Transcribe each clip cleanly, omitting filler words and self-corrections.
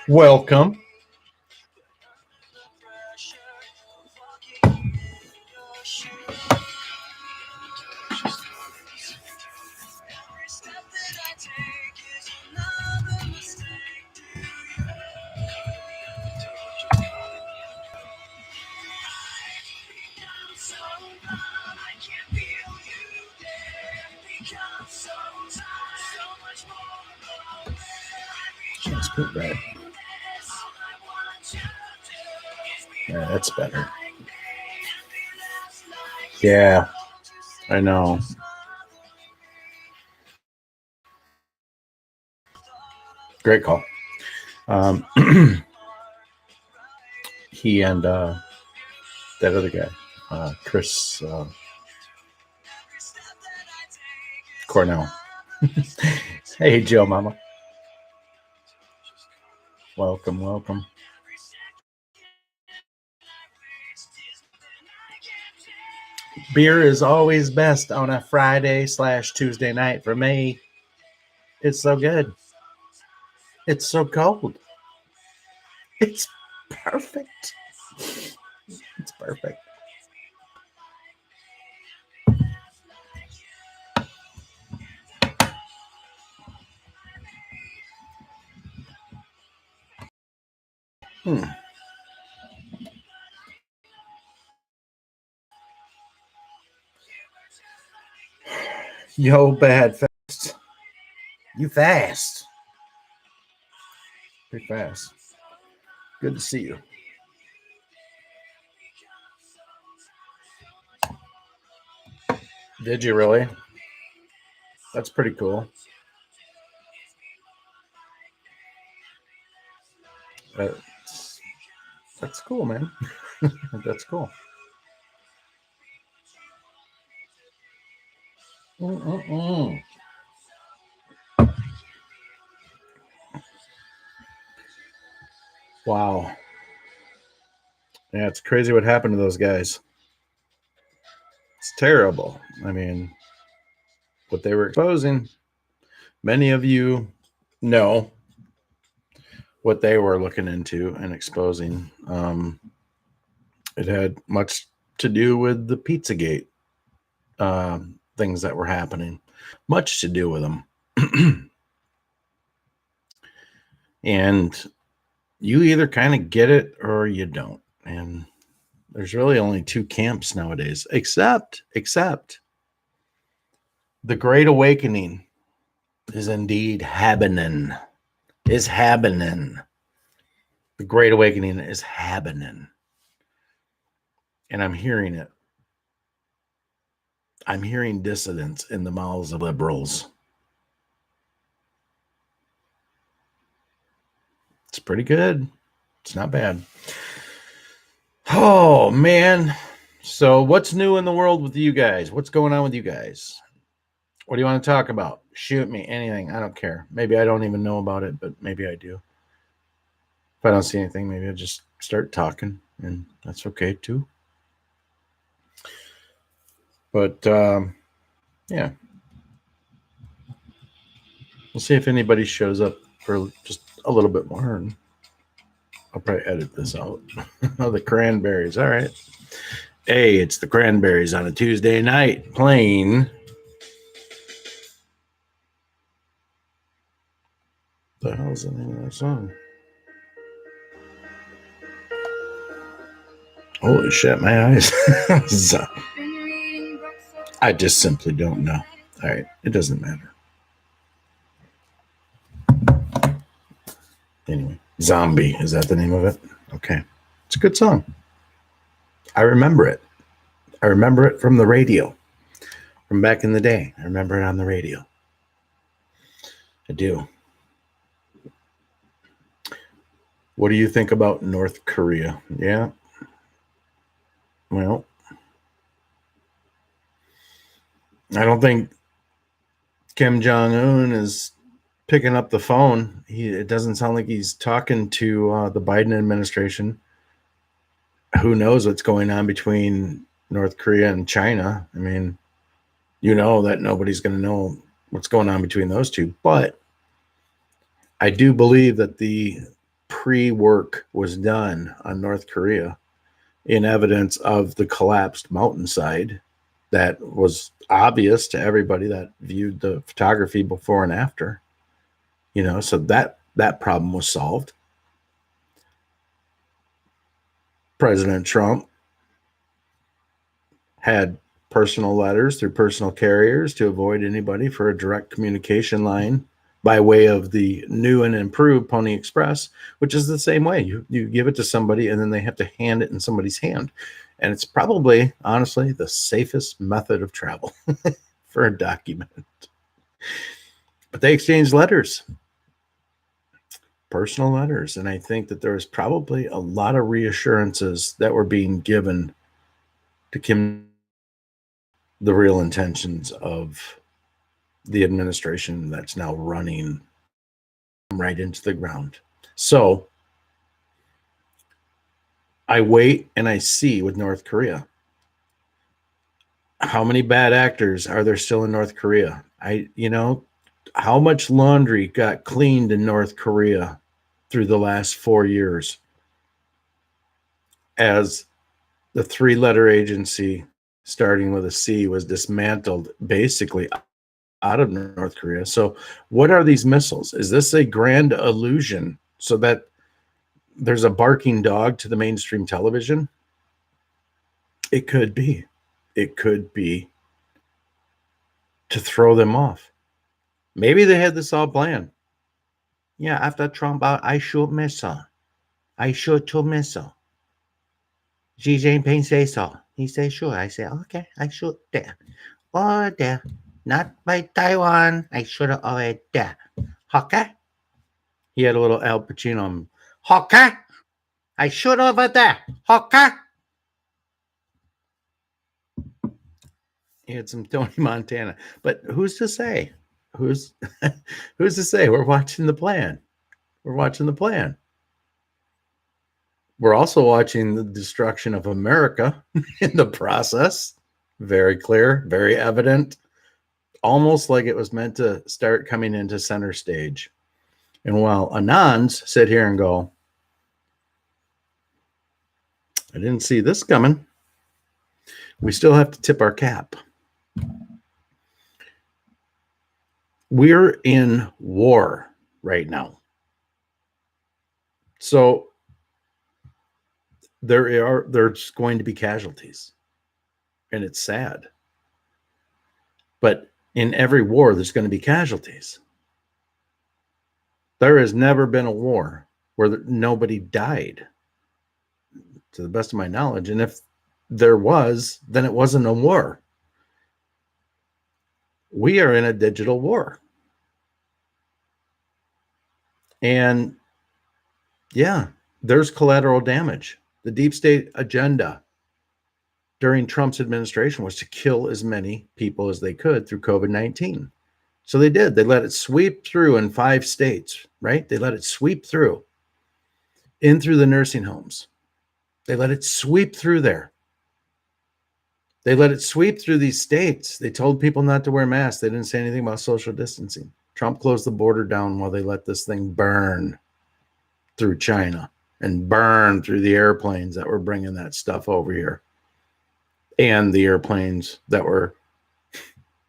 Welcome. Let's put that. Yeah, that's better. Yeah, I know. Great call. He and that other guy, Chris Cornell. Hey, Joe Mama. Welcome, welcome. Beer is always best on a Friday/Tuesday night for me. It's so good. It's so cold. It's perfect. It's perfect. Hmm. Yo, bad fast. You fast. Pretty fast. Good to see you. Did you really? That's pretty cool. That's, that's cool, man. That's cool. Mm-mm-mm. Wow. Yeah, it's crazy what happened to those guys. It's terrible. I mean, what they were exposing, many of you know what they were looking into and exposing. It had much to do with the Pizzagate things that were happening, much to do with them. And you either kind of get it or you don't. And there's really only two camps nowadays, except the Great Awakening is indeed happening. Is happening. The Great Awakening is happening. And I'm hearing it. I'm hearing dissidence in the mouths of liberals. It's pretty good. It's not bad. Oh, man. So, what's new in the world with you guys? What's going on with you guys? What do you want to talk about? Shoot me, anything. I don't care. Maybe I don't even know about it, but maybe I do. If I don't see anything, maybe I'll just start talking, and that's okay too. But yeah, we'll see if anybody shows up for just a little bit more. And I'll probably edit this out. Oh, the Cranberries. All right. Hey, it's the Cranberries on a Tuesday night playing. The hell's the name of that song? Holy shit, my eyes. I just simply don't know. All right, it doesn't matter. Anyway, Zombie, is that the name of it? Okay. It's a good song. I remember it. I remember it from the radio, from back in the day. I remember it on the radio. I do. What do you think about North Korea? Yeah. Well, I don't think Kim Jong Un is picking up the phone. It doesn't sound like he's talking to the Biden administration. Who knows what's going on between North Korea and China? I mean, you know that nobody's going to know what's going on between those two. But I do believe that the pre-work was done on North Korea in evidence of the collapsed mountainside that was obvious to everybody that viewed the photography before and after. So that problem was solved. President Trump had personal letters through personal carriers to avoid anybody for a direct communication line by way of the new and improved Pony Express, which is the same way. You give it to somebody and then they have to hand it in somebody's hand. And it's probably, honestly, the safest method of travel for a document. But they exchanged letters, personal letters. And I think that there was probably a lot of reassurances that were being given to Kim, the real intentions of the administration that's now running right into the ground. So I wait and I see with North Korea. How many bad actors are there still in North Korea? How much laundry got cleaned in North Korea through the last 4 years as the 3-letter agency starting with a C was dismantled basically out of North Korea. So what are these missiles? Is this a grand illusion so that there's a barking dog to the mainstream television? It could be. It could be to throw them off. Maybe they had this all planned. Yeah, after Trump out, I shoot missile. I shoot 2 missile. Xi Jinping say so. He say sure. I say okay. I shoot there. Or there. Not by Taiwan. I shoot it over there. Okay. He had a little Al Pacino. Okay. I shoot over there. Okay. He had some Tony Montana. But who's to say? Who's to say? We're watching the plan. We're watching the plan. We're also watching the destruction of America in the process. Very clear, very evident, almost like it was meant to start coming into center stage. And while Anons sit here and go, I didn't see this coming, we still have to tip our cap. We're in war right now. So there's going to be casualties, and it's sad. But in every war, there's going to be casualties. There has never been a war where nobody died, to the best of my knowledge. And if there was, then it wasn't a war. We are in a digital war. And yeah, there's collateral damage. The deep state agenda during Trump's administration was to kill as many people as they could through COVID-19. So they did. They let it sweep through in 5 states, right? They let it sweep through in through the nursing homes. They let it sweep through there. They let it sweep through these states. They told people not to wear masks. They didn't say anything about social distancing. Trump closed the border down while they let this thing burn through China and burn through the airplanes that were bringing that stuff over here and the airplanes that were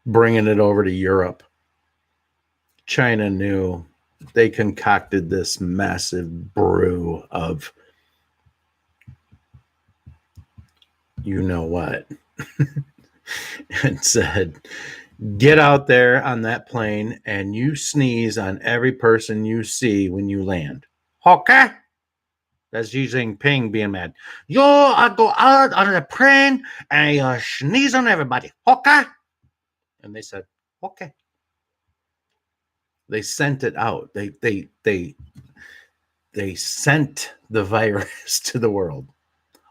bringing it over to Europe. China knew. They concocted this massive brew of you know what and said, get out there on that plane and you sneeze on every person you see when you land. Okay? That's Xi Jinping being mad. You go out on the plane and you sneeze on everybody. Okay? And they said, okay. They sent it out. They sent the virus to the world.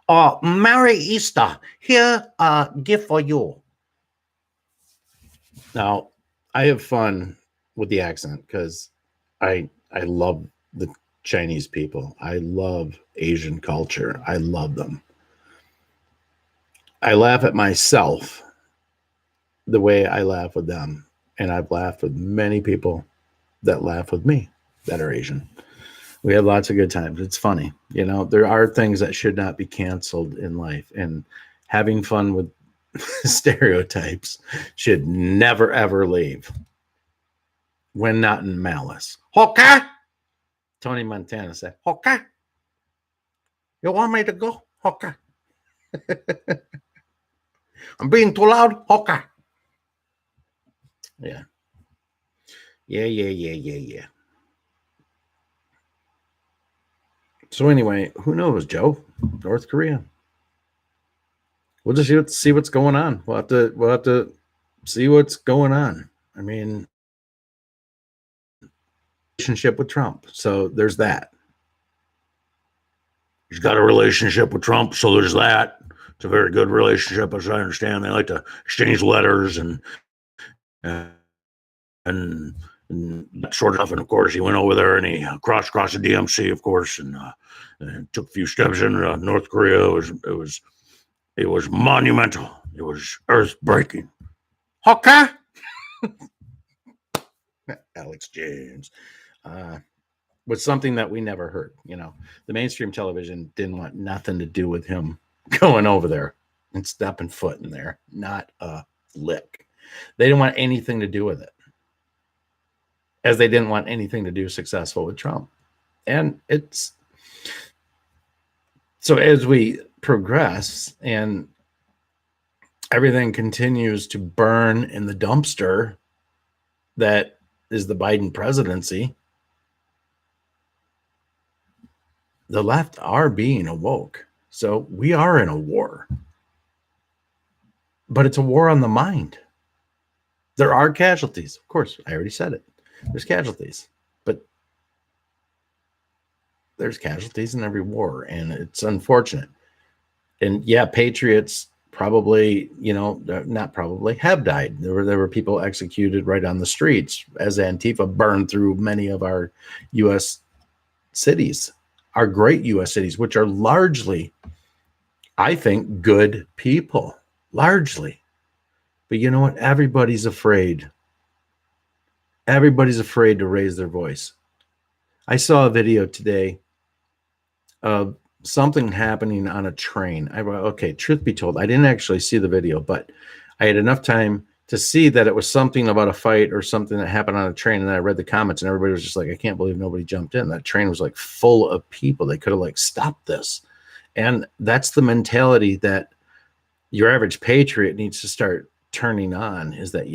Oh, Merry Easter. Here, a gift for you. Now, I have fun with the accent because I love the Chinese people. I love Asian culture. I love them. I laugh at myself the way I laugh with them. And I've laughed with many people that laugh with me that are Asian. We had lots of good times. It's funny. There are things that should not be canceled in life, and having fun with stereotypes should never ever leave when not in malice. Okay. Tony Montana said, okay. You want me to go? Okay. I'm being too loud? Okay. Yeah. Yeah. So anyway, who knows, Joe? North Korea. We'll just see what's going on. We'll have to see what's going on. I mean, relationship with Trump. So there's that. He's got a relationship with Trump, so there's that. It's a very good relationship, as I understand. They like to exchange letters and, and short enough. And of course, he went over there and he crossed the DMC, of course, and took a few steps into North Korea. It was monumental. It was earth breaking. Okay. Alex Jones. Was something that we never heard. The mainstream television didn't want nothing to do with him going over there and stepping foot in there. Not a lick. They didn't want anything to do with it, as they didn't want anything to do successful with Trump. And it's so as we progress and everything continues to burn in the dumpster that is the Biden presidency, the left are being awoke. So we are in a war. But it's a war on the mind. There are casualties. Of course, I already said it. There's casualties. But there's casualties in every war, and it's unfortunate. And yeah, patriots probably, not probably, have died. There were people executed right on the streets as Antifa burned through many of our U.S. cities, our great U.S. cities, which are largely, I think, good people, largely. But you know what? Everybody's afraid. Everybody's afraid to raise their voice. I saw a video today of something happening on a train. Okay, truth be told, I didn't actually see the video, but I had enough time to see that it was something about a fight or something that happened on a train. And then I read the comments and everybody was just like, I can't believe nobody jumped in. That train was like full of people. They could have stopped this. And that's the mentality that your average patriot needs to start turning on, is that,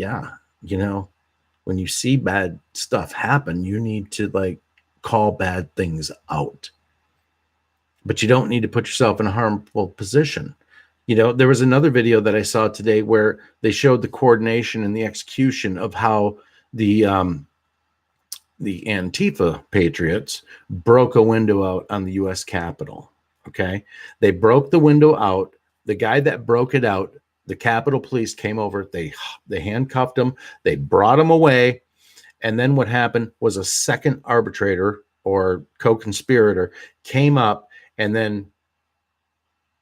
when you see bad stuff happen, you need to call bad things out. But you don't need to put yourself in a harmful position. There was another video that I saw today where they showed the coordination and the execution of how the Antifa patriots broke a window out on the U.S. Capitol. Okay. They broke the window out. The guy that broke it out, the Capitol Police came over. They handcuffed him. They brought him away. And then what happened was a second arbitrator or co-conspirator came up and then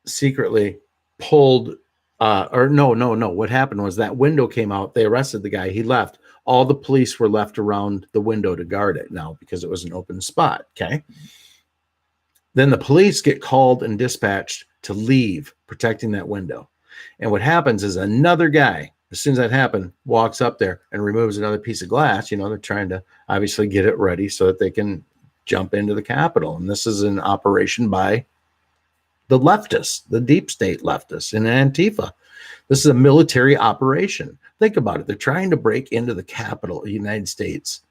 secretly pulled no. What happened was that window came out. They arrested the guy. He left. All the police were left around the window to guard it now because it was an open spot. Okay. Then the police get called and dispatched to leave, protecting that window. And what happens is another guy, as soon as that happened, walks up there and removes another piece of glass. They're trying to obviously get it ready so that they can jump into the Capitol. And this is an operation by the leftists, the deep state leftists in Antifa. This is a military operation. Think about it. They're trying to break into the Capitol of the United States,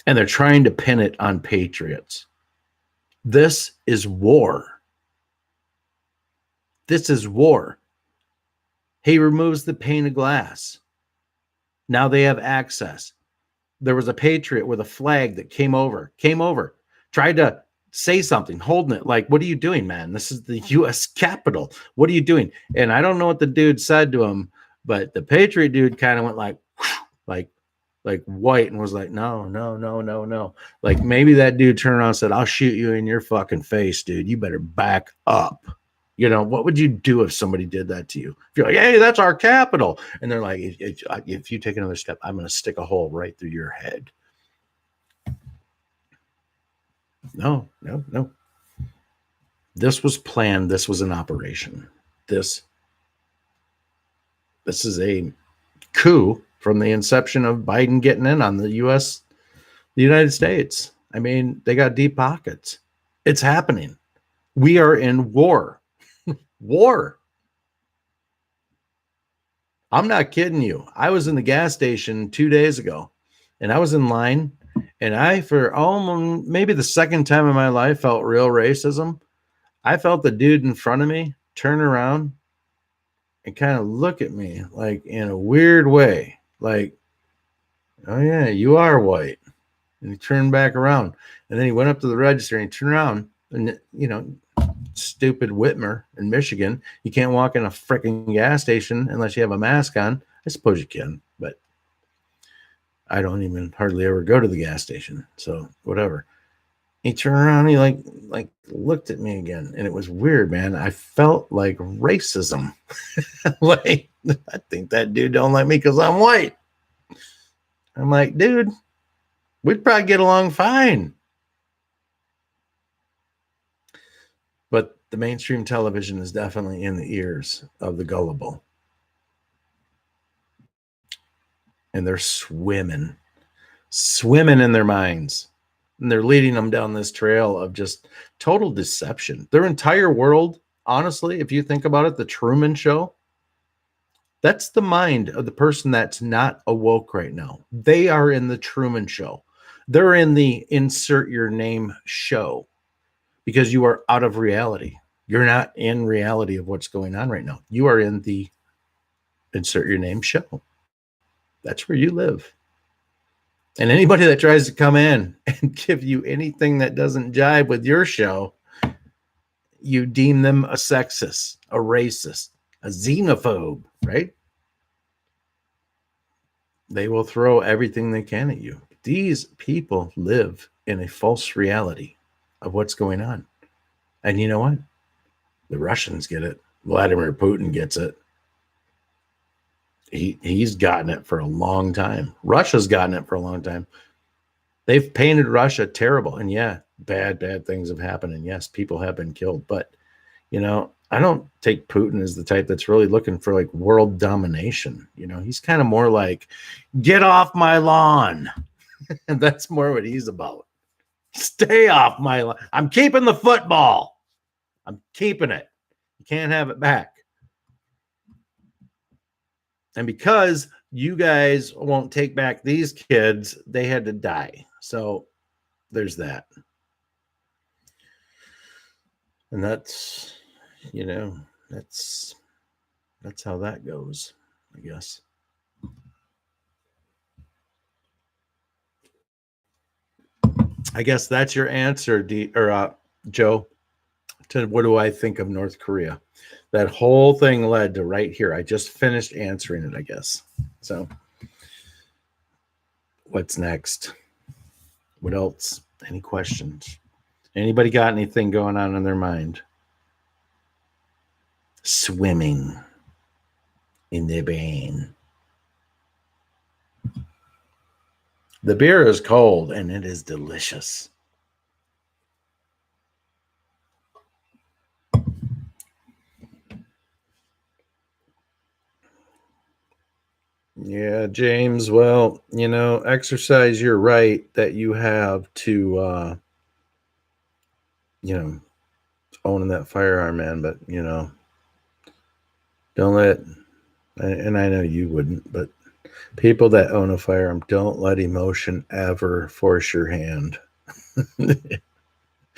and they're trying to pin it on patriots. This is war. This is war. He removes the pane of glass. Now they have access. There was a patriot with a flag that came over, tried to say something, holding it like, what are you doing, man? This is the U.S. Capitol. What are you doing? And I don't know what the dude said to him, but the patriot dude kind of went like white and was like, no. Like maybe that dude turned around and said, I'll shoot you in your fucking face, dude. You better back up. What would you do if somebody did that to you? If you're like, hey, that's our Capitol. And they're like, if you take another step, I'm going to stick a hole right through your head. No, no, no. This was planned. This was an operation. This this is a coup from the inception of Biden getting in on the United States. I mean, they got deep pockets. It's happening. We are in war. War. I'm not kidding you. I was in the gas station 2 days ago and I was in line and I, for almost maybe the second time in my life, felt real racism. I felt the dude in front of me turn around and kind of look at me like in a weird way, like, oh, yeah, you are white. And he turned back around and then he went up to the register and he turned around and, stupid Whitmer in Michigan. You can't walk in a freaking gas station unless you have a mask on. I suppose you can, but I don't even hardly ever go to the gas station. So whatever. He turned around, he like looked at me again, and it was weird, man. I felt like racism. Like, I think that dude don't like me because I'm white. I'm like, dude, we'd probably get along fine. But the mainstream television is definitely in the ears of the gullible. And they're swimming in their minds. And they're leading them down this trail of just total deception. Their entire world, honestly, if you think about it, the Truman Show, that's the mind of the person that's not awoke right now. They are in the Truman Show. They're in the insert your name show because you are out of reality. You're not in reality of what's going on right now. You are in the insert your name show. That's where you live. And anybody that tries to come in and give you anything that doesn't jive with your show, you deem them a sexist, a racist, a xenophobe, right? They will throw everything they can at you. These people live in a false reality of what's going on. And you know what? The Russians get it. Vladimir Putin gets it. He's gotten it for a long time. Russia's gotten it for a long time. They've painted Russia terrible. And yeah, bad things have happened. And yes, people have been killed. But, I don't take Putin as the type that's really looking for like world domination. He's kind of more like, get off my lawn. And that's more what he's about. Stay off my lawn. I'm keeping the football. I'm keeping it. You can't have it back. And because you guys won't take back these kids, they had to die. So there's that. And that's, that's how that goes, I guess. I guess that's your answer, Joe, to what do I think of North Korea? That whole thing led to right here. I just finished answering it, I guess. So what's next? What else? Any questions? Anybody got anything going on in their mind? Swimming in their brain. The beer is cold and it is delicious. Yeah, James. Well, exercise, you're right that you have to, owning that firearm, man. But, don't let, and I know you wouldn't, but people that own a firearm, don't let emotion ever force your hand.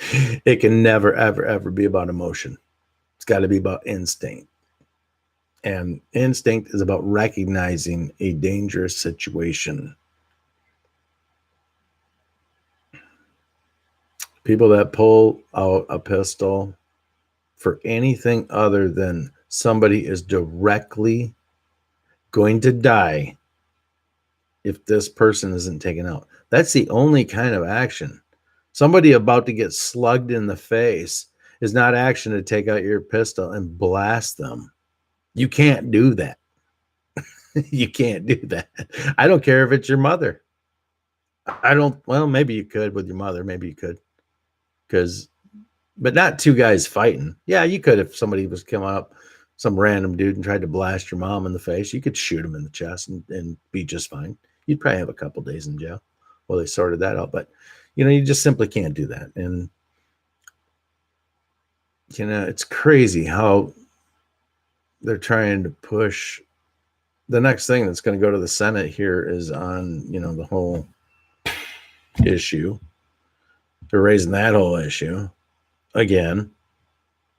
It can never, ever, ever be about emotion. It's got to be about instinct. And instinct is about recognizing a dangerous situation. People that pull out a pistol for anything other than somebody is directly going to die if this person isn't taken out. That's the only kind of action. Somebody about to get slugged in the face is not action to take out your pistol and blast them. You can't do that. You can't do that. I don't care if it's your mother. Well, maybe you could with your mother. Maybe you could. but not two guys fighting. Yeah, you could if somebody was coming up, some random dude, and tried to blast your mom in the face. You could shoot him in the chest and be just fine. You'd probably have a couple days in jail while they sorted that out. But you just simply can't do that. And it's crazy how they're trying to push. The next thing that's going to go to the Senate here is on the whole issue. They're raising that whole issue again,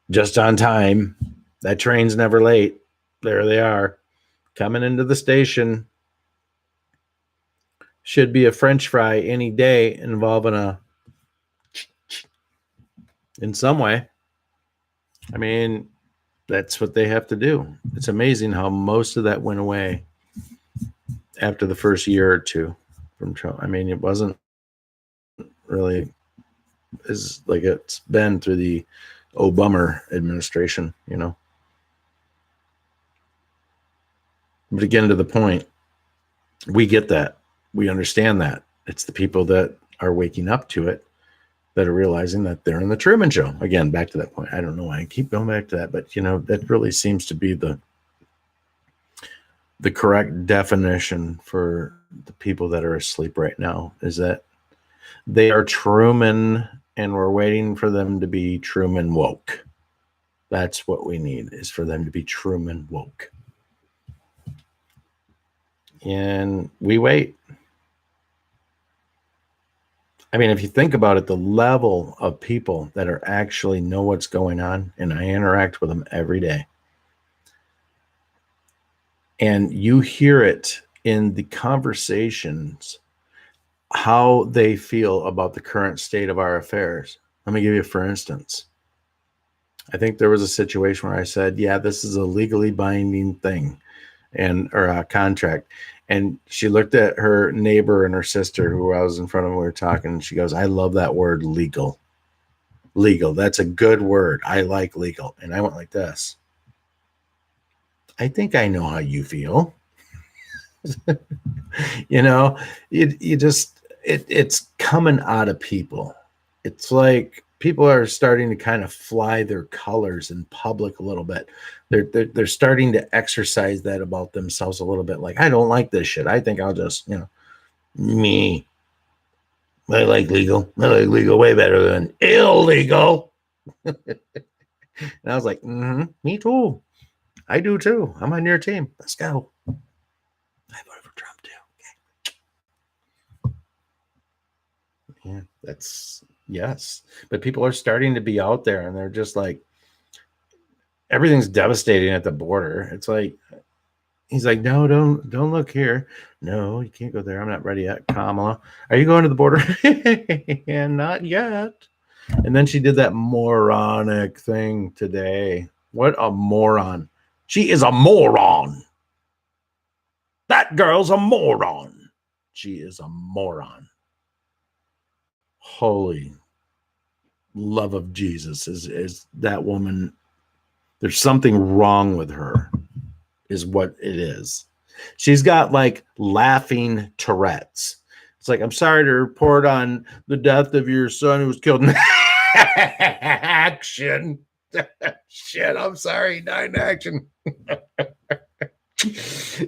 just on time. That train's never late. There they are, coming into the station. Should be a French fry any day involving in some way. I mean, that's what they have to do. It's amazing how most of that went away after the first year or two from Trump. I mean, it wasn't really as like it's been through the Obama administration, But again, to the point, we get that. We understand that. It's the people that are waking up to it that are realizing that they're in the Truman Show. Again, back to that point. I don't know why I keep going back to that, but that really seems to be the correct definition for the people that are asleep right now, is that they are Truman and we're waiting for them to be Truman woke. That's what we need, is for them to be Truman woke. And we wait. I mean, if you think about it, the level of people that are actually know what's going on, and I interact with them every day, and you hear it in the conversations, how they feel about the current state of our affairs. Let me give you, for instance, I think there was a situation where I said, yeah, this is a legally binding thing or a contract. And she looked at her neighbor and her sister who I was in front of, we were talking, and she goes, I love that word, legal. Legal. That's a good word. I like legal. And I went like this. I think I know how you feel. It's coming out of people. It's like people are starting to kind of fly their colors in public a little bit. They're starting to exercise that about themselves a little bit. Like, I don't like this shit. I think I'll just, me. I like legal. I like legal way better than illegal. And I was like, me too. I do too. I'm on your team. Let's go. I voted for Trump too. Okay. Yeah, yes. But people are starting to be out there, and they're just like, everything's devastating at the border. It's like, he's like, no, don't look here. No, you can't go there. I'm not ready yet. Kamala, are you going to the border? And not yet. And then she did that moronic thing today. What a moron. She is a moron. That girl's a moron. She is a moron. Holy love of Jesus is that woman. There's something wrong with her, is what it is. She's got like laughing Tourette's. It's like, I'm sorry to report on the death of your son who was killed in action. Shit, I'm sorry, he died in action.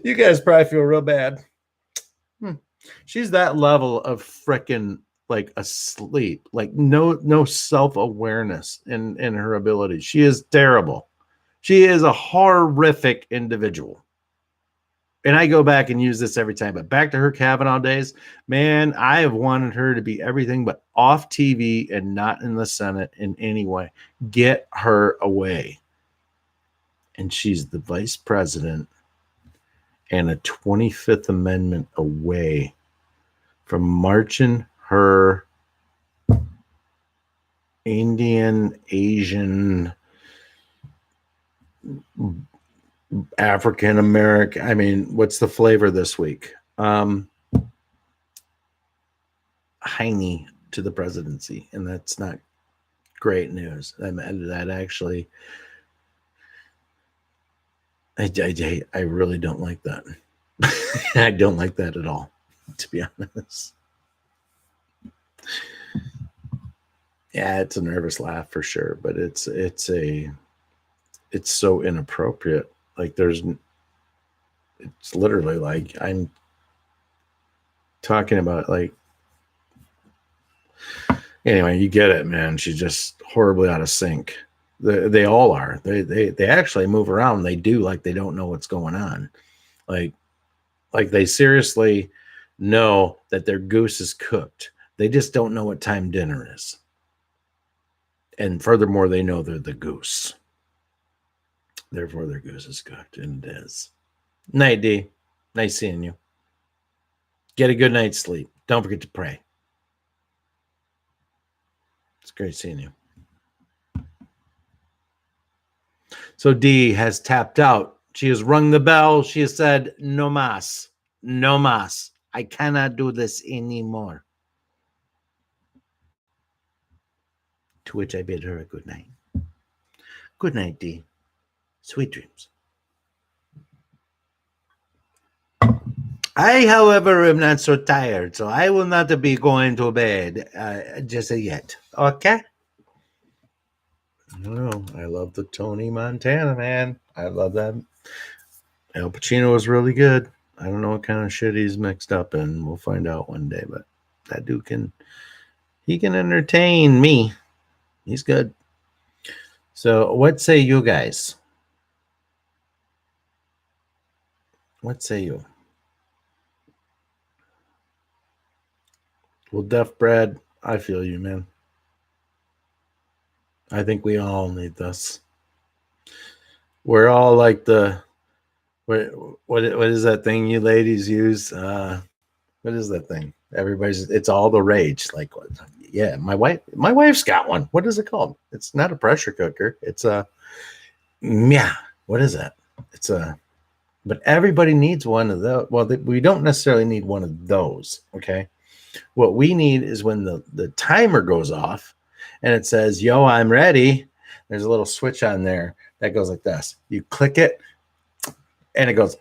You guys probably feel real bad. She's that level of frickin' like asleep, like no self-awareness in her ability. She is terrible. She is a horrific individual. And I go back and use this every time, but back to her Kavanaugh days, man, I have wanted her to be everything but off TV and not in the Senate in any way. Get her away. And she's the vice president and a 25th Amendment away from marching her Indian, Asian, African American. I mean, what's the flavor this week? Heine to the presidency, and that's not great news. That actually, I really don't like that. I don't like that at all, to be honest. Yeah, it's a nervous laugh for sure, but it's so inappropriate. Like it's literally like I'm talking about like anyway, you get it, man. She's just horribly out of sync. They all are. They actually move around. They do like they don't know what's going on. Like like they seriously know that their goose is cooked. They just don't know what time dinner is. And furthermore, they know they're the goose. Therefore, their goose is cooked, and it is. Night, D. Nice seeing you. Get a good night's sleep. Don't forget to pray. It's great seeing you. So D has tapped out. She has rung the bell. She has said, no mas. No mas. I cannot do this anymore. To which I bid her a good night. Good night, D. Sweet dreams. I, however, am not so tired, so I will not be going to bed just yet. Okay? No, I love the Tony Montana, man. I love that. Al Pacino was really good. I don't know what kind of shit he's mixed up in. We'll find out one day, but that dude can entertain me. He's good. So, what say you guys? What say you? Well, Deaf Brad, I feel you, man. I think we all need this. We're all like what is that thing you ladies use? What is that thing? It's all the rage. Like, yeah, my wife's got one. What is it called? It's not a pressure cooker. It's a yeah. What is that? It's a but everybody needs one of those. Well, we don't necessarily need one of those. Okay. What we need is when the timer goes off and it says, yo, I'm ready. There's a little switch on there that goes like this. You click it and it goes.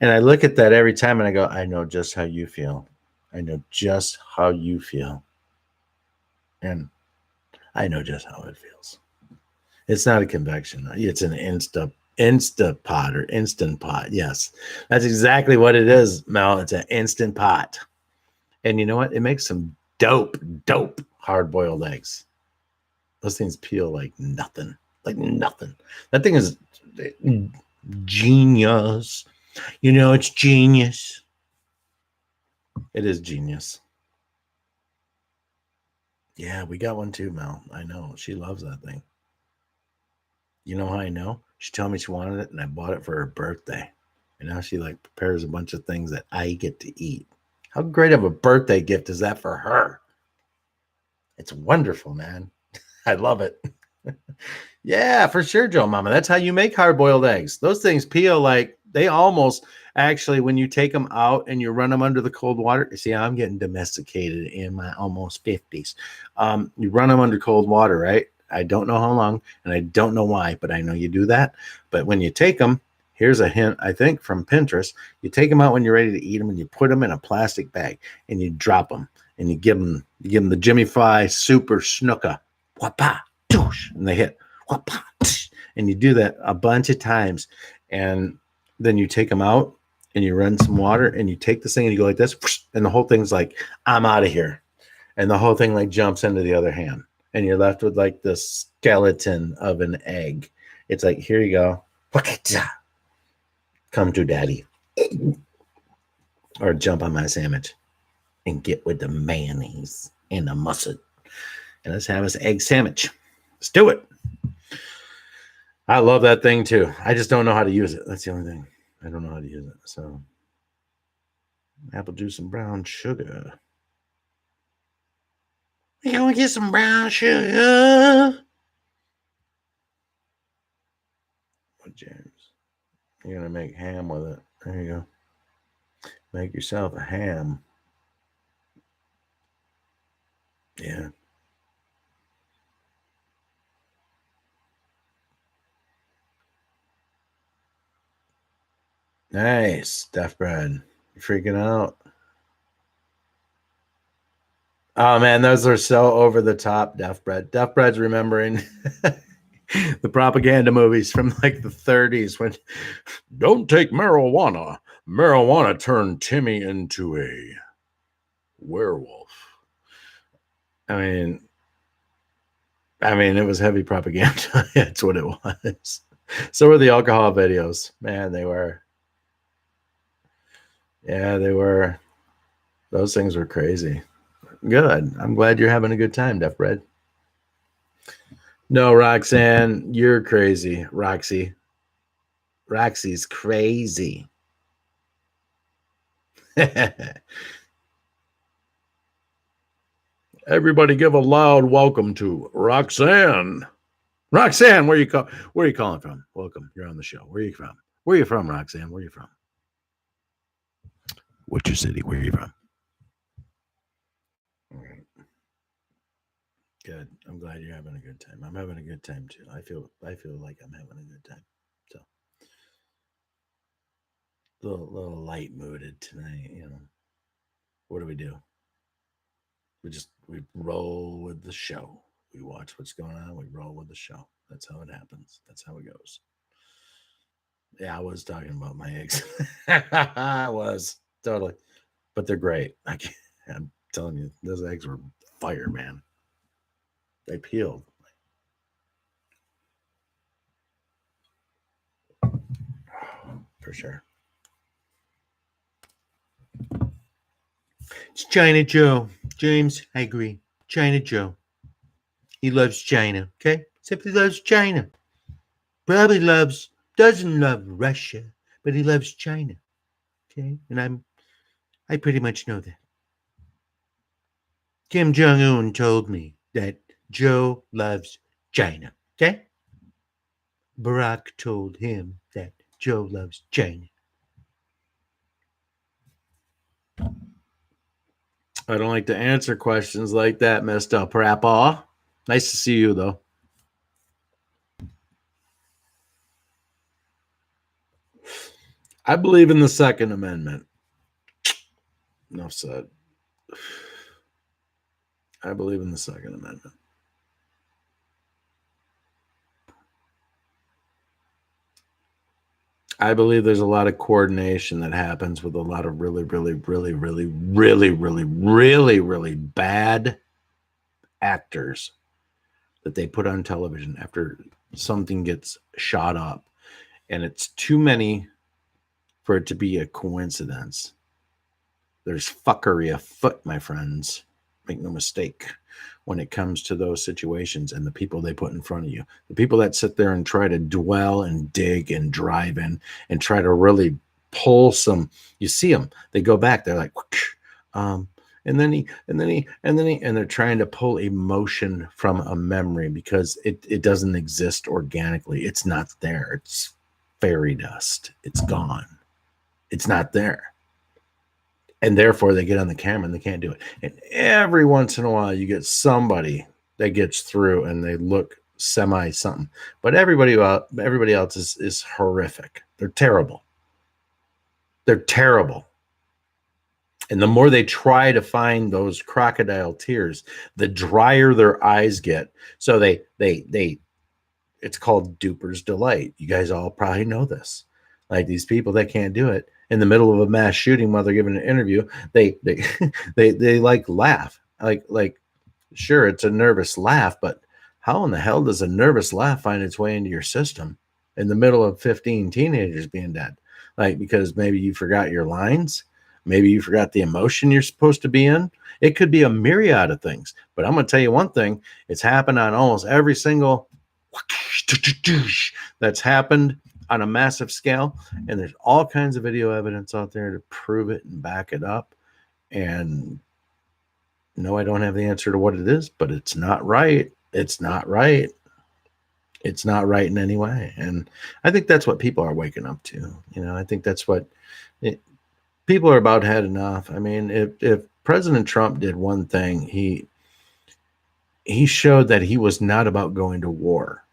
And I look at that every time and I go, I know just how you feel. I know just how you feel. And I know just how it feels. It's not a convection. It's an insta pot or instant pot. Yes. That's exactly what it is, Mel. It's an instant pot. And you know what? It makes some dope hard boiled eggs. Those things peel like nothing. Like nothing. That thing is genius. You know, it's genius. It is genius. Yeah, we got one too, Mel. I know. She loves that thing. You know how I know? She told me she wanted it and I bought it for her birthday. And now she like prepares a bunch of things that I get to eat. How great of a birthday gift is that for her? It's wonderful, man. I love it. Yeah, for sure, Joe Mama. That's how you make hard boiled eggs. Those things peel like they almost actually, when you take them out and you run them under the cold water. See, I'm getting domesticated in my almost 50s. You run them under cold water, right? I don't know how long and I don't know why, but I know you do that. But when you take them, here's a hint, I think, from Pinterest. You take them out when you're ready to eat them and you put them in a plastic bag and you drop them and you give them the Jimmy Fry super snooker. Wapa, doosh, and they hit and you do that a bunch of times and then you take them out and you run some water and you take this thing and you go like this and the whole thing's like I'm out of here and the whole thing like jumps into the other hand and you're left with like the skeleton of an egg. It's like, here you go, come to daddy or jump on my sandwich and get with the mayonnaise and the mustard and let's have us egg sandwich. Let's do it. I love that thing too. I just don't know how to use it. That's the only thing. I don't know how to use it. So, apple juice and brown sugar. You gonna get some brown sugar? What, James? You're gonna make ham with it. There you go. Make yourself a ham. Yeah. Nice. Stuff bread. You freaking out? Oh man, those are so over the top. Deaf Bread. Deaf Bread's remembering the propaganda movies from like the 30s when don't take marijuana. Marijuana turned Timmy into a werewolf. I mean, it was heavy propaganda. That's what it was. So were the alcohol videos. Man, they were. Yeah, they were. Those things were crazy. Good. I'm glad you're having a good time, Deaf Bread. No, Roxanne, you're crazy. Roxy's crazy. Everybody give a loud welcome to Roxanne. Roxanne, where are you calling from? Welcome. You're on the show. Where are you from? Where are you from, Roxanne? Where are you from? What's your city? Where are you from? All right. Good. I'm glad you're having a good time. I'm having a good time too. I feel like I'm having a good time. So little light mooded tonight, you know. What do? We roll with the show. We watch what's going on. We roll with the show. That's how it happens. That's how it goes. Yeah, I was talking about my eggs. I was totally, but they're great. I'm telling you, those eggs were fire, man. They peeled for sure. It's China Joe. James, I agree. China Joe. He loves China, okay? Except he loves China. Probably doesn't love Russia, but he loves China, okay? And I pretty much know that. Kim Jong Un told me that Joe loves China, okay? Barack told him that Joe loves China. I don't like to answer questions like that, Mr. Prappa. Nice to see you, though. I believe in the Second Amendment. Enough said. I believe in the Second Amendment. I believe there's a lot of coordination that happens with a lot of really, really, really, really, really, really, really, really bad actors that they put on television after something gets shot up. And it's too many for it to be a coincidence. There's fuckery afoot, my friends. Make no mistake when it comes to those situations and the people they put in front of you. The people that sit there and try to dwell and dig and drive in and try to really pull some, you see them, they go back, they're like, and they're trying to pull emotion from a memory because it doesn't exist organically. It's not there. It's fairy dust. It's gone. It's not there. And therefore they get on the camera and they can't do it. And every once in a while you get somebody that gets through and they look semi something, but everybody else is horrific. They're terrible. And the more they try to find those crocodile tears, the drier their eyes get. So they it's called duper's delight. You guys all probably know this. Like these people that can't do it in the middle of a mass shooting while they're giving an interview, they they like laugh. Like sure, it's a nervous laugh, but how in the hell does a nervous laugh find its way into your system in the middle of 15 teenagers being dead? Like because maybe you forgot your lines, maybe you forgot the emotion you're supposed to be in. It could be a myriad of things. But I'm going to tell you one thing, it's happened on almost every single that's happened on a massive scale, and there's all kinds of video evidence out there to prove it and back it up. And no, I don't have the answer to what it is, but it's not right. It's not right. It's not right in any way. And I think that's what people are waking up to. You know, I think that's what people are about had enough. I mean, if President Trump did one thing, he showed that he was not about going to war.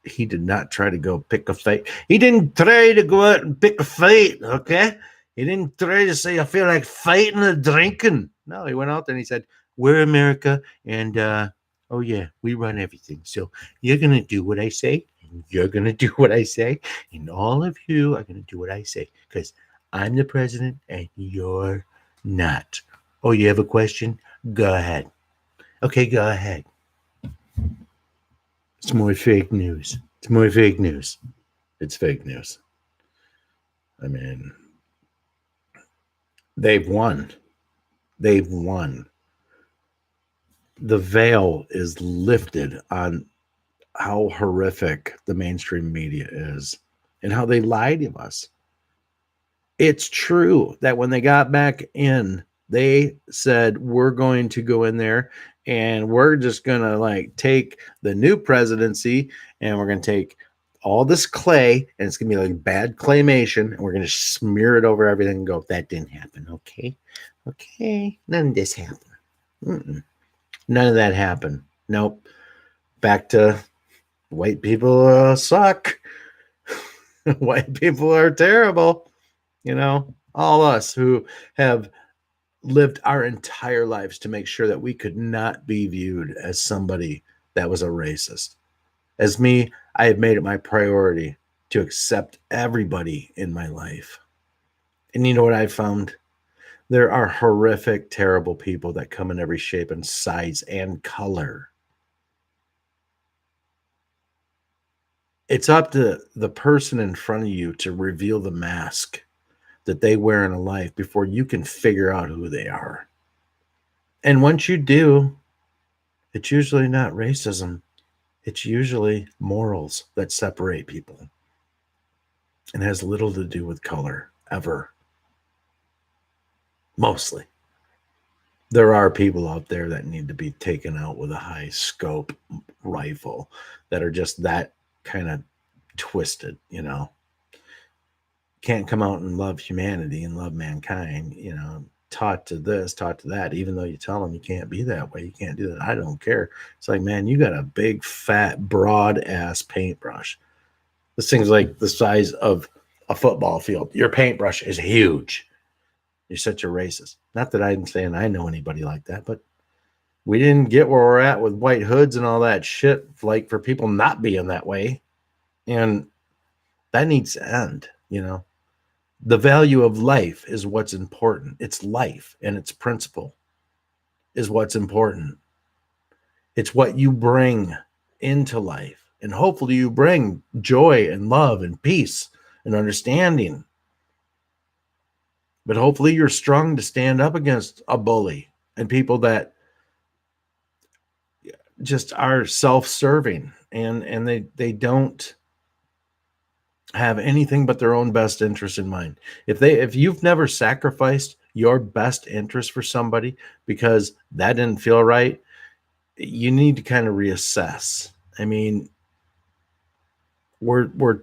He did not try to go pick a fight. He didn't try to go out and pick a fight, okay? He didn't try to say, I feel like fighting or drinking. No, he went out there and he said, we're America, and oh yeah, we run everything. So you're gonna do what I say, and you're gonna do what I say, and all of you are gonna do what I say, because I'm the president and you're not. Oh, you have a question? Go ahead. Okay, go ahead. It's more fake news. It's more fake news. It's fake news. I mean, they've won. They've won. The veil is lifted on how horrific the mainstream media is and how they lie to us. It's true that when they got back in, they said, we're going to go in there and we're just going to like take the new presidency and we're going to take all this clay and it's going to be like bad claymation and we're going to smear it over everything and go, that didn't happen. Okay. Okay. None of this happened. Mm-mm. None of that happened. Nope. Back to white people suck. White people are terrible. You know, all us who have lived our entire lives to make sure that we could not be viewed as somebody that was a racist. As me, I have made it my priority to accept everybody in my life. And you know what I found? There are horrific, terrible people that come in every shape and size and color. It's up to the person in front of you to reveal the mask that they wear in a life before you can figure out who they are. And once you do, it's usually not racism, it's usually morals that separate people and has little to do with color, ever. Mostly. There are people out there that need to be taken out with a high scope rifle that are just that kind of twisted, you know. Can't come out and love humanity and love mankind, you know, taught to this, taught to that, even though you tell them you can't be that way, you can't do that. I don't care. It's like, man, you got a big, fat, broad ass paintbrush. This thing's like the size of a football field. Your paintbrush is huge. You're such a racist. Not that I'm saying I know anybody like that, but we didn't get where we're at with white hoods and all that shit, like for people not being that way. And that needs to end, you know. The value of life is what's important. It's life and its principle is what's important. It's what you bring into life. And hopefully you bring joy and love and peace and understanding. But hopefully you're strong to stand up against a bully and people that just are self-serving and they don't have anything but their own best interest in mind. If you've never sacrificed your best interest for somebody because that didn't feel right, you need to kind of reassess. I mean, we're we're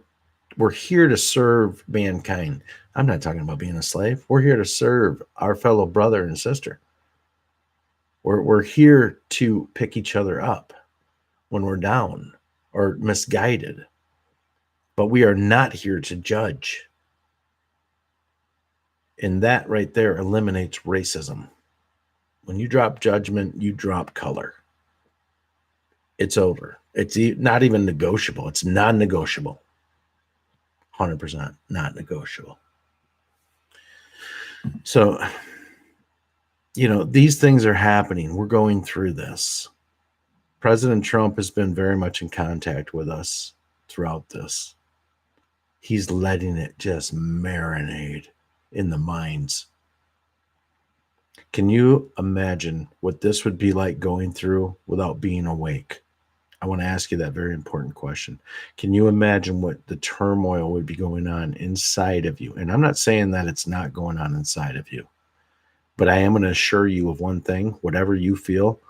we're here to serve mankind. I'm not talking about being a slave. We're here to serve our fellow brother and sister. We're here to pick each other up when we're down or misguided. But we are not here to judge. And that right there eliminates racism. When you drop judgment, you drop color. It's over. It's not even negotiable. It's non negotiable. 100% not negotiable. So, you know, these things are happening. We're going through this. President Trump has been very much in contact with us throughout this. He's letting it just marinate in the minds. Can you imagine what this would be like going through without being awake? I want to ask you that very important question. Can you imagine what the turmoil would be going on inside of you? And I'm not saying that it's not going on inside of you, but I am going to assure you of one thing: whatever you feel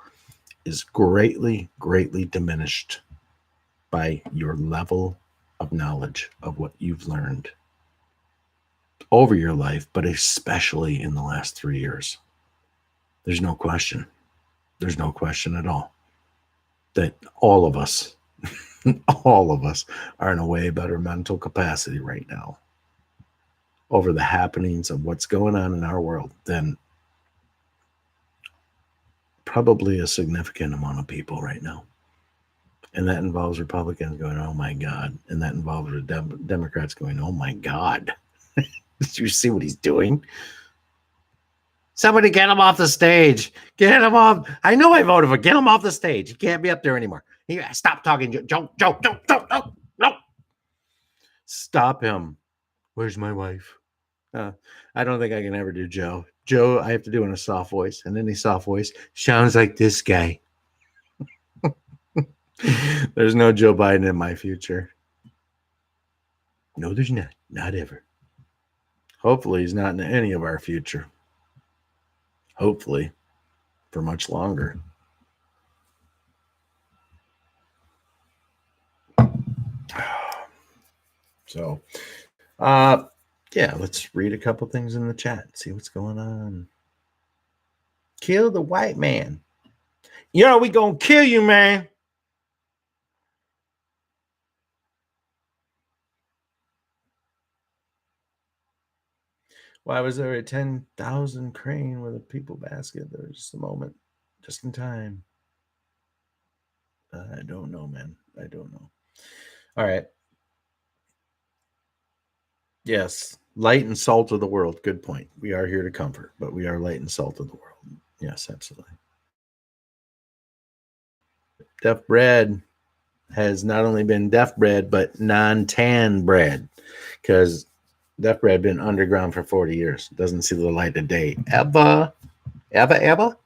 is greatly, greatly diminished by your level of knowledge of what you've learned over your life, but especially in the last 3 years. There's no question. There's no question at all that all of us, all of us are in a way better mental capacity right now over the happenings of what's going on in our world than probably a significant amount of people right now. And that involves Republicans going, oh my God. And that involves Democrats going, oh my God. Did you see what he's doing? Somebody get him off the stage. Get him off. I know I voted for. Get him off the stage. He can't be up there anymore. Stop talking, Joe. Joe. No. Stop him. Where's my wife? I don't think I can ever do Joe. Joe, I have to do in a soft voice, and any soft voice sounds like this guy. There's no Joe Biden in my future. No, there's not. Not ever. Hopefully, he's not in any of our future. Hopefully, for much longer. So, yeah, let's read a couple things in the chat, see what's going on. Kill the white man. Yo, we gonna kill you, man. Why was there a 10,000 crane with a people basket? There was just a moment, just in time. I don't know, man. I don't know. All right. Yes, light and salt of the world. Good point. We are here to comfort, but we are light and salt of the world. Yes, absolutely. Deaf bread has not only been deaf bread, but non-tan bread, because deaf bread been underground for 40 years. Doesn't see the light of day ever. Never.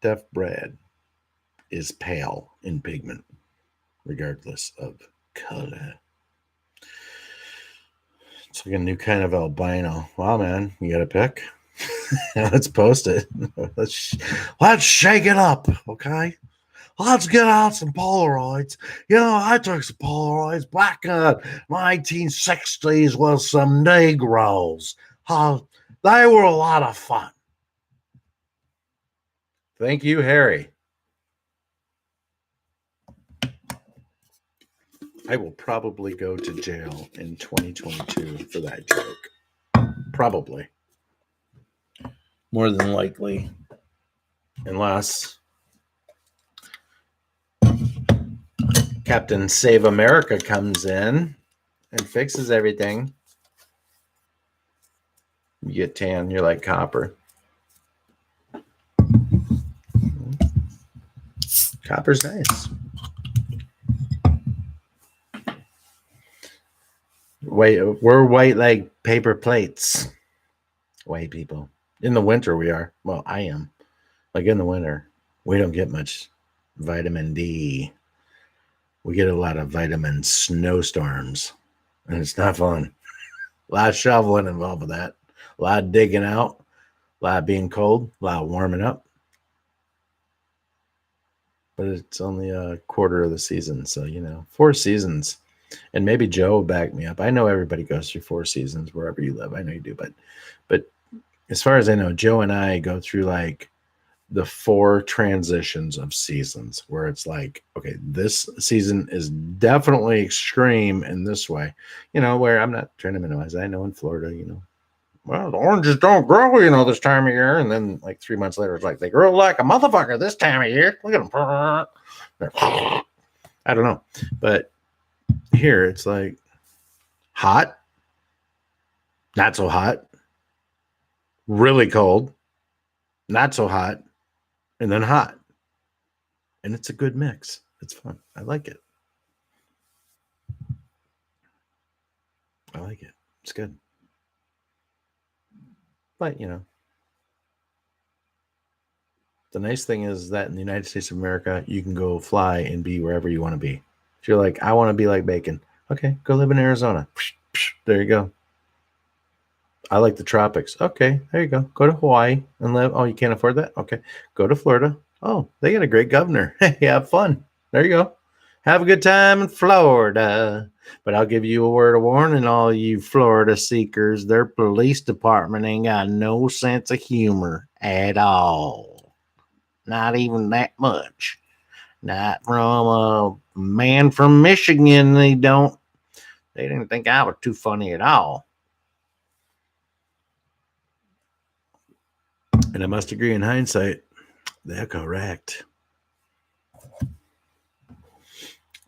Deaf bread is pale in pigment, regardless of color. It's like a new kind of albino. Wow, man, you got a pick? Let's post it. Let's shake it up, okay? Let's get out some Polaroids. You know, I took some Polaroids back in the 1960s with some Negroes. They were a lot of fun. Thank you, Harry. I will probably go to jail in 2022 for that joke. Probably. More than likely. Unless Captain Save America comes in and fixes everything. You get tan, you're like copper. Copper's nice. We're white like paper plates. White people. In the winter we are. Well, I am. Like in the winter, we don't get much vitamin D. We get a lot of vitamin snowstorms. And it's not fun. A lot of shoveling involved with that. A lot of digging out. A lot of being cold. A lot of warming up. But it's only a quarter of the season. So, 4 seasons. And maybe Joe will back me up. I know everybody goes through 4 seasons wherever you live. I know you do. But as far as I know, Joe and I go through like the 4 transitions of seasons where it's like, okay, this season is definitely extreme in this way, where I'm not trying to minimize it. I know in Florida, well, the oranges don't grow, this time of year. And then like 3 months later, it's like they grow like a motherfucker this time of year. Look at them. I don't know. But here it's like hot, not so hot, really cold, not so hot, and then hot. And it's a good mix. It's fun. I like it. It's good. But, the nice thing is that in the United States of America, you can go fly and be wherever you want to be. If you're like, I want to be like Bacon. Okay, go live in Arizona. There you go. I like the tropics. Okay, there you go. Go to Hawaii and live. Oh, you can't afford that? Okay. Go to Florida. Oh, they got a great governor. Hey, have fun. There you go. Have a good time in Florida. But I'll give you a word of warning, all you Florida seekers. Their police department ain't got no sense of humor at all. Not even that much. Not from a man from Michigan. They didn't think I was too funny at all. And I must agree, in hindsight, they're correct.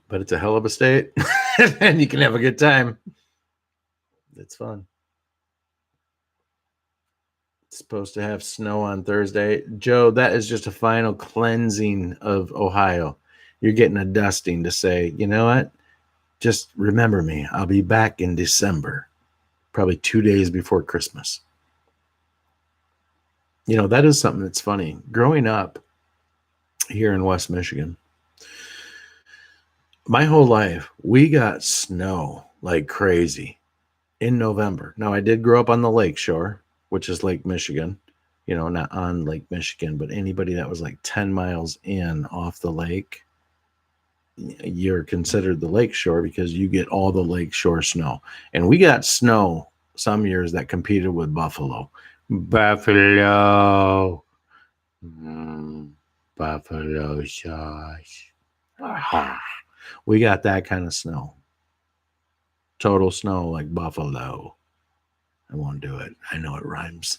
But it's a hell of a state, and you can have a good time. It's fun. It's supposed to have snow on Thursday. Joe, that is just a final cleansing of Ohio. You're getting a dusting to say, you know what? Just remember me. I'll be back in December, probably 2 days before Christmas. You know, that is something that's funny. Growing up here in West Michigan, my whole life, we got snow like crazy in November. Now, I did grow up on the lake shore, which is Lake Michigan. You know, not on Lake Michigan, but anybody that was like 10 miles in off the lake, you're considered the lake shore because you get all the lake shore snow. And we got snow some years that competed with Buffalo. Buffalo. Buffalo sauce. Ah, we got that kind of snow. Total snow like Buffalo. I won't do it. I know it rhymes.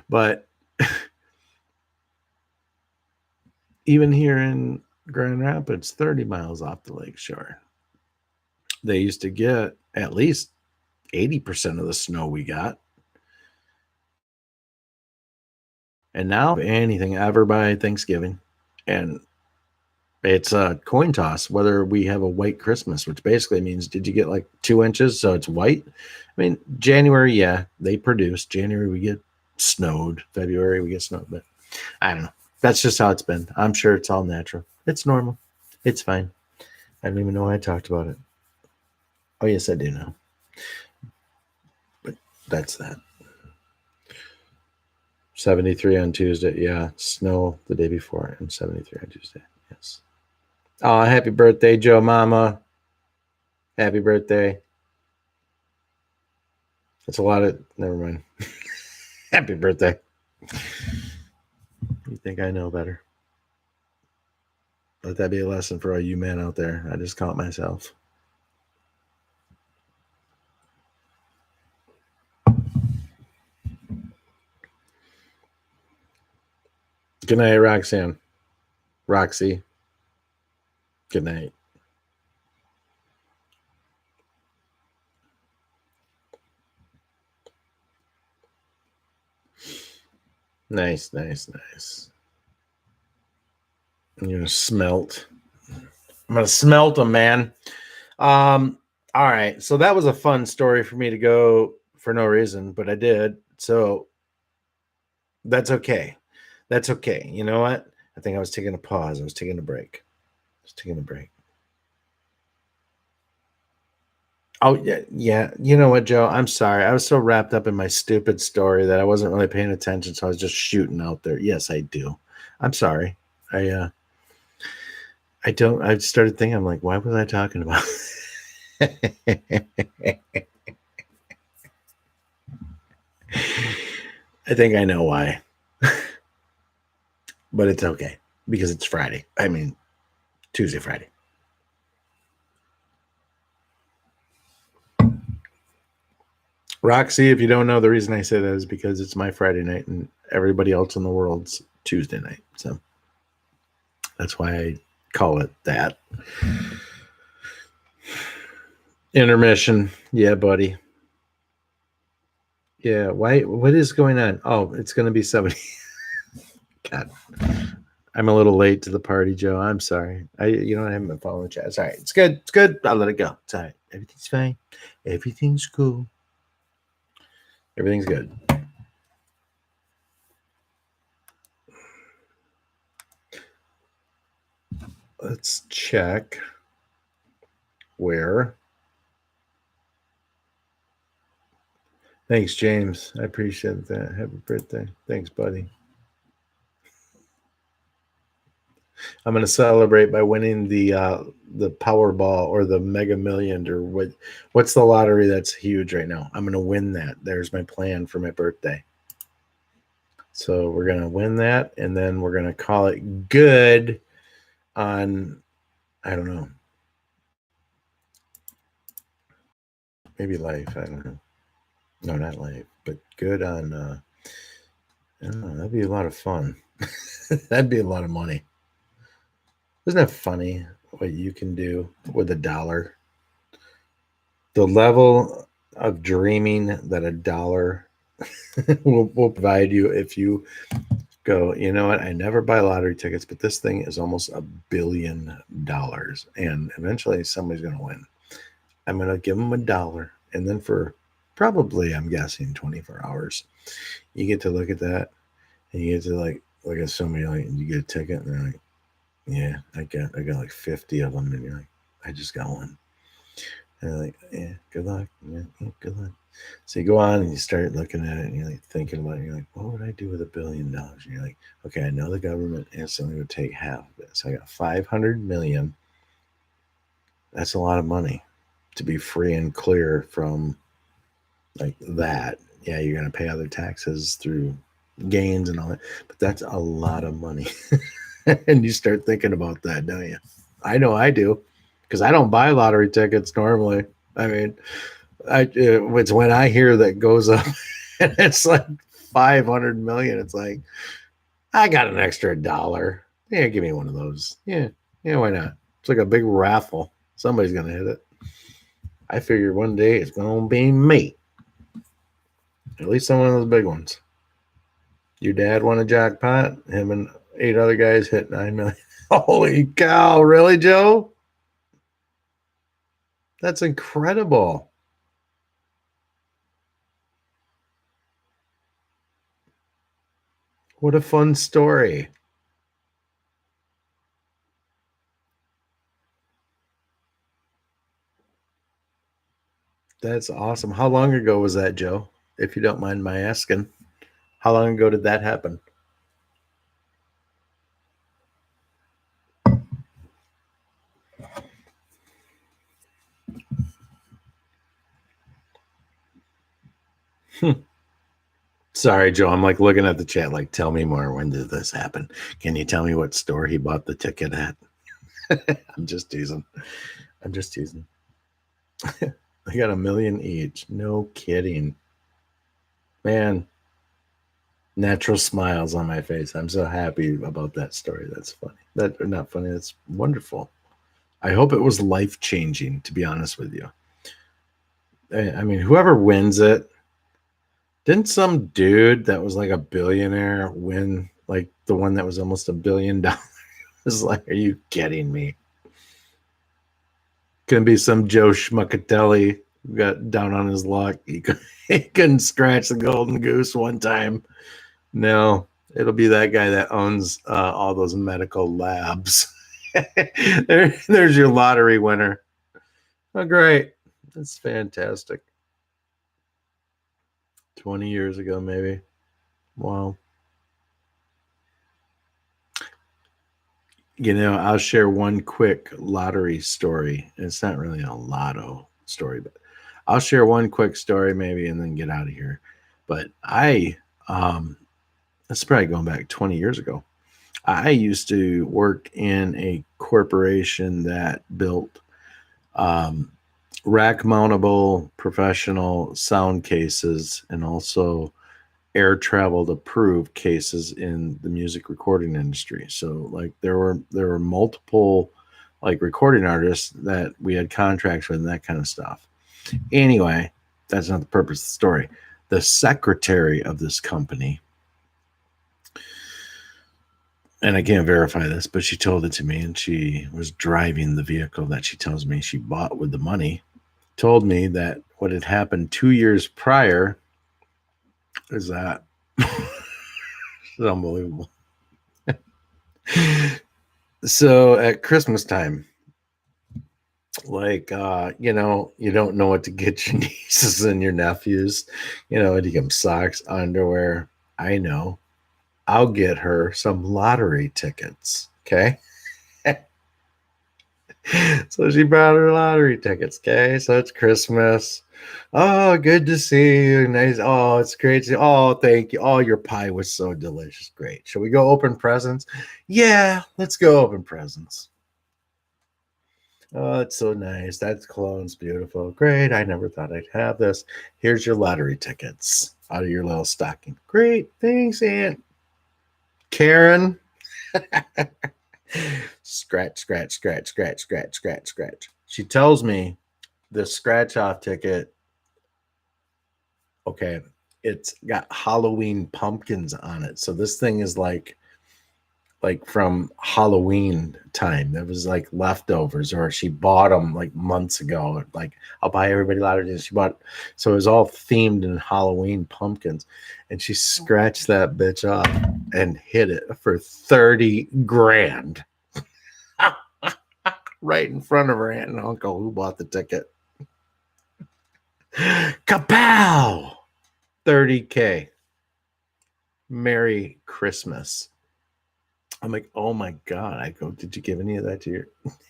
But even here in Grand Rapids, 30 miles off the lake shore, they used to get at least 80% of the snow we got. And now, anything ever by Thanksgiving. And it's a coin toss whether we have a white Christmas, which basically means did you get like 2 inches so it's white? I mean, January, yeah, they produce. January, we get snowed. February, we get snowed. But I don't know. That's just how it's been. I'm sure it's all natural. It's normal. It's fine. I don't even know why I talked about it. Oh, yes, I do know. But that's that. 73 on Tuesday. Yeah, snow the day before and 73 on Tuesday. Yes. Oh, happy birthday, Joe Mama. Happy birthday. That's a lot of, never mind. Happy birthday. You think I know better? Let that be a lesson for all you men out there. I just caught myself. Good night, Roxanne. Roxy. Good night. Nice, nice, nice. I'm gonna smelt. I'm gonna smelt them, man. All right. So that was a fun story for me to go for no reason, but I did. So that's okay. That's okay. You know what? I think I was taking a pause. I was taking a break. I was taking a break. Oh yeah, yeah. You know what, Joe? I'm sorry. I was so wrapped up in my stupid story that I wasn't really paying attention, so I was just shooting out there. Yes, I do. I'm sorry. I don't. I started thinking. I'm like, why was I talking about? I think I know why, but it's okay because it's Friday. I mean, Tuesday, Friday. Roxy, if you don't know, the reason I say that is because it's my Friday night and everybody else in the world's Tuesday night. So that's why I call it that. Intermission. Yeah, buddy. Yeah. Why? What is going on? Oh, it's going to be 70. God. I'm a little late to the party, Joe. I'm sorry. I haven't been following the chat. It's all right. It's good. It's good. I'll let it go. It's all right. Everything's fine. Everything's cool. Everything's good. Let's check where. Thanks, James. I appreciate that. Happy birthday. Thanks, buddy. I'm going to celebrate by winning the Powerball or the Mega Million or what's the lottery that's huge right now. I'm going to win that. There's my plan for my birthday. So we're going to win that, and then we're going to call it good on, I don't know, maybe life. I don't know. No, not life, but good on That'd be a lot of fun. That'd be a lot of money. Isn't that funny what you can do with a dollar? The level of dreaming that a dollar will provide you if you go, you know what? I never buy lottery tickets, but this thing is almost $1 billion. And eventually somebody's going to win. I'm going to give them $1. And then for probably, I'm guessing, 24 hours, you get to look at that and you get to like look at somebody like, you get a ticket and they're like, yeah, I got like 50 of them. And you're like, I just got one. And they're like, yeah, good luck. Yeah, good luck. So you go on and you start looking at it and you're like thinking about it. You're like, what would I do with $1 billion? And you're like, okay, I know the government instantly would take half of it. So I got 500 million. That's a lot of money to be free and clear from like that. Yeah, you're going to pay other taxes through gains and all that, but that's a lot of money. And you start thinking about that, don't you? I know I do because I don't buy lottery tickets normally. I mean, it's when I hear that goes up and it's like 500 million. It's like, I got an extra dollar. Yeah, give me one of those. Yeah, yeah, why not? It's like a big raffle. Somebody's gonna hit it. I figure one day it's gonna be me. At least some one of those big ones. Your dad won a jackpot. Him and 8 other guys hit 9 million. Holy cow! Really, Joe? That's incredible. What a fun story. That's awesome. How long ago was that, Joe? If you don't mind my asking, how long ago did that happen? Sorry, Joe. I'm like looking at the chat, like, tell me more. When did this happen? Can you tell me what store he bought the ticket at? I'm just teasing. I'm just teasing. I got 1 million each. No kidding. Man, natural smiles on my face. I'm so happy about that story. That's funny. That or not funny. That's wonderful. I hope it was life changing, to be honest with you. I mean, whoever wins it, didn't some dude that was like a billionaire win like the one that was almost $1 billion? Like, are you kidding me? Gonna be some Joe Schmuckatelli who got down on his luck. He couldn't scratch the golden goose one time. No, it'll be that guy that owns all those medical labs. There's your lottery winner. Oh, great. That's fantastic. 20 years ago, maybe. Wow. I'll share one quick lottery story. It's not really a lotto story, but I'll share one quick story maybe and then get out of here. But that's probably going back 20 years ago. I used to work in a corporation that built um, rack mountable professional sound cases and also air traveled approved cases in the music recording industry. So like there were multiple like recording artists that we had contracts with and that kind of stuff. Anyway, that's not the purpose of the story. The secretary of this company, and I can't verify this, but she told it to me, and she was driving the vehicle that she tells me she bought with the money, told me that what had happened 2 years prior is that it's unbelievable. So at Christmas time, like you don't know what to get your nieces and your nephews, to get them socks, underwear. I know. I'll get her some lottery tickets. Okay. So she brought her lottery tickets. Okay. So it's Christmas. Oh, good to see you. Nice. Oh, it's great. Oh, thank you. Oh, your pie was so delicious. Great. Shall we go open presents? Yeah, let's go open presents. Oh, it's so nice. That cologne's beautiful. Great. I never thought I'd have this. Here's your lottery tickets. out of your little stocking. Great. Thanks, Aunt Karen. Scratch, scratch, scratch, scratch, scratch, scratch, scratch. She tells me the scratch off ticket, okay, it's got Halloween pumpkins on it. So this thing is like from Halloween time. There was like leftovers, or she bought them like months ago. Like, I'll buy everybody lotteries. She bought, so it was all themed in Halloween pumpkins, and she scratched that bitch off and hit it for 30 grand right in front of her aunt and uncle who bought the ticket. Kapow! 30K. Merry Christmas. I'm like, oh my God. I go, did you give any of that to your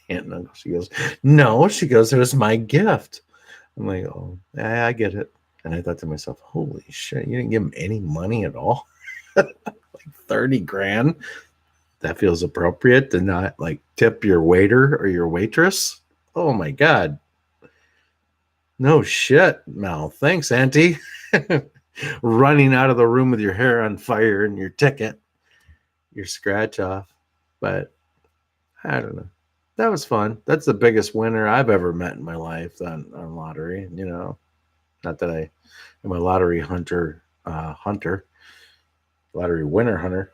aunt and uncle? She goes, no. She goes, it was my gift. I'm like, oh, I get it. And I thought to myself, holy shit, you didn't give him any money at all? Like 30 grand? That feels appropriate to not like tip your waiter or your waitress. Oh my God. No shit, Mel. Thanks, Auntie. Running out of the room with your hair on fire and your ticket, your scratch off. But I don't know. That was fun. That's the biggest winner I've ever met in my life on lottery. You know, not that I am a lottery hunter, lottery winner hunter.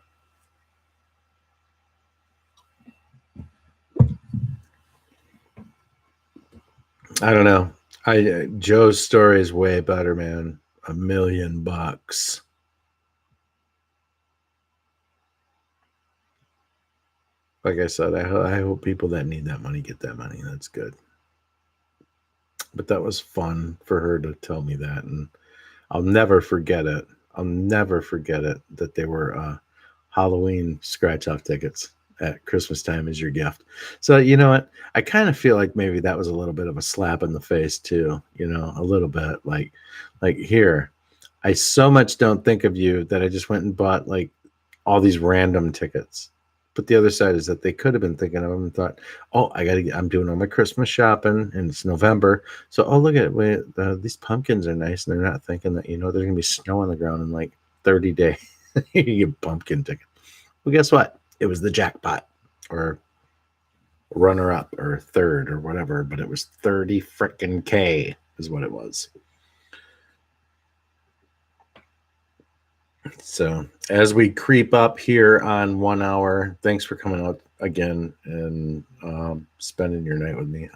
I don't know. Joe's story is way better, man. $1,000,000. Like I said, I hope people that need that money get that money. That's good. But that was fun for her to tell me that, and I'll never forget it. I'll never forget it that they were Halloween scratch off tickets at Christmas time as your gift. So you know what? I kind of feel like maybe that was a little bit of a slap in the face too. You know, a little bit like here. I so much don't think of you that I just went and bought like all these random tickets. But the other side is that they could have been thinking of them and thought, "Oh, I'm doing all my Christmas shopping, and it's November, so oh look at it, these pumpkins are nice." And they're not thinking that there's gonna be snow on the ground in like 30 days. You get pumpkin ticket. Well, guess what? It was the jackpot, or runner up, or third, or whatever. But it was 30 frickin' K is what it was. So as we creep up here on 1 hour, thanks for coming out again and spending your night with me.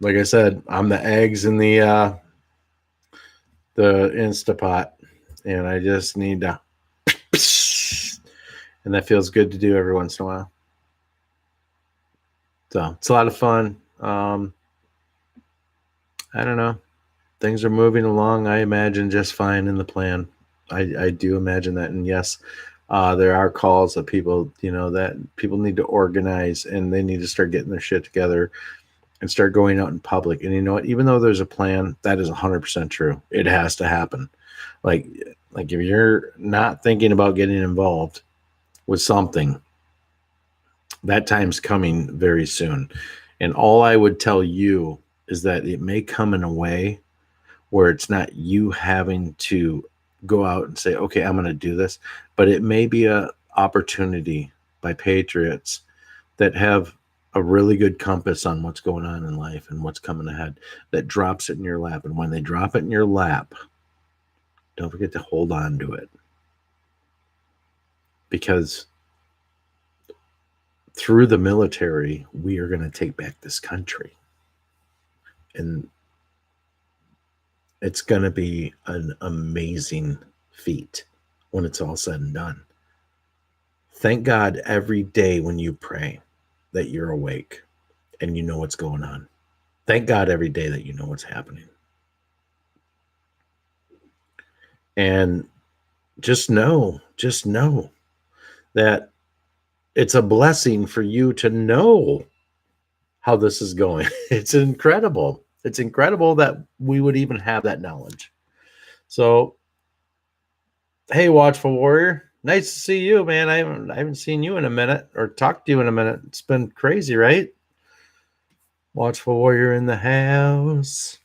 Like I said, I'm the eggs in the Instapot, and I just need to, and that feels good to do every once in a while. So it's a lot of fun. I don't know. Things are moving along, I imagine, just fine in the plan. I do imagine that. And yes, there are calls that people, that people need to organize, and they need to start getting their shit together and start going out in public. And you know what? Even though there's a plan, that is 100% true. It has to happen. Like if you're not thinking about getting involved with something, that time's coming very soon. And all I would tell you is that it may come in a way where it's not you having to go out and say, okay, I'm going to do this, but it may be a opportunity by patriots that have a really good compass on what's going on in life and what's coming ahead, that drops it in your lap. And when they drop it in your lap, don't forget to hold on to it, because through the military, we are going to take back this country. And it's going to be an amazing feat when it's all said and done. Thank God every day when you pray that you're awake and you know what's going on. Thank God every day that you know what's happening. And just know that it's a blessing for you to know how this is going. It's incredible. It's incredible that we would even have that knowledge. So, hey, Watchful Warrior, nice to see you, man. I haven't seen you in a minute, or talked to you in a minute. It's been crazy, right? Watchful Warrior in the house.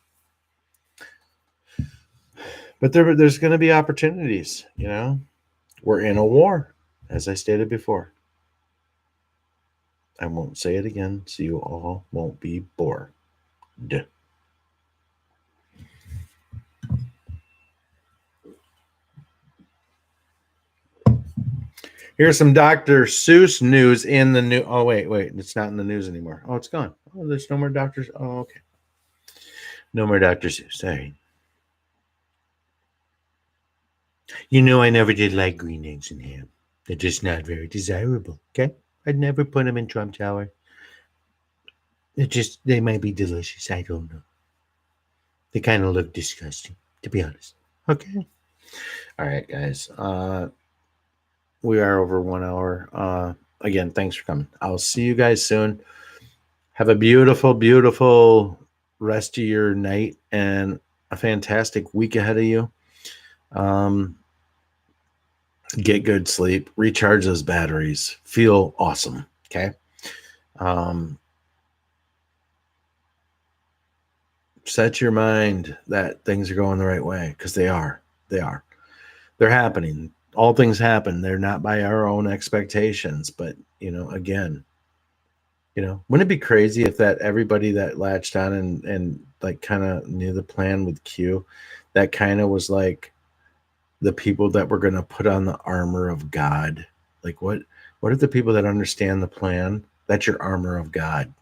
But there's going to be opportunities. You know, we're in a war, as I stated before. I won't say it again, so you all won't be bored. Here's some Dr. Seuss news in the new. Oh wait, it's not in the news anymore. Oh, it's gone. Oh, there's no more doctors. Oh, okay, no more Dr. Seuss. Sorry. You know, I never did like green eggs and ham. They're just not very desirable. Okay, I'd never put them in Trump Tower. They might be delicious. I don't know. They kind of look disgusting, to be honest. Okay. All right, guys. We are over 1 hour. Again, thanks for coming. I'll see you guys soon. Have a beautiful, beautiful rest of your night and a fantastic week ahead of you. Get good sleep, recharge those batteries, feel awesome. Okay. Set your mind that things are going the right way, because they are. They're happening. All things happen. They're not by our own expectations, but again, wouldn't it be crazy if that everybody that latched on and like kind of knew the plan with Q, that kind of was like the people that were going to put on the armor of God? Like what are the people that understand the plan? That's your armor of God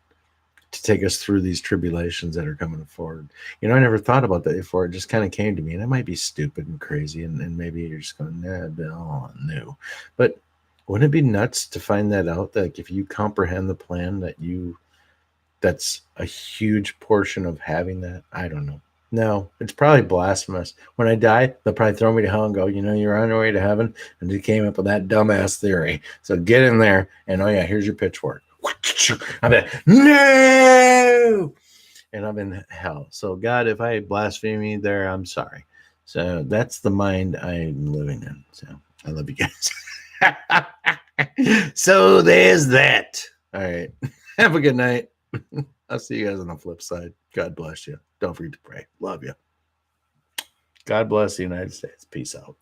to take us through these tribulations that are coming forward. I never thought about that before. It just kind of came to me, and it might be stupid and crazy, and maybe you're just going, nah, Bill, no. But wouldn't it be nuts to find that out? That like, if you comprehend the plan, that's a huge portion of having that. I don't know. No, it's probably blasphemous. When I die, they'll probably throw me to hell and go, you're on your way to heaven, and you came up with that dumbass theory. So get in there, and oh yeah, here's your pitchfork. I'm like, no, and I'm in hell. So God, if I blaspheme you there, I'm sorry. So that's the mind I'm living in. So I love you guys. So there's that. All right. Have a good night. I'll see you guys on the flip side. God bless you. Don't forget to pray. Love you. God bless the United States. Peace out.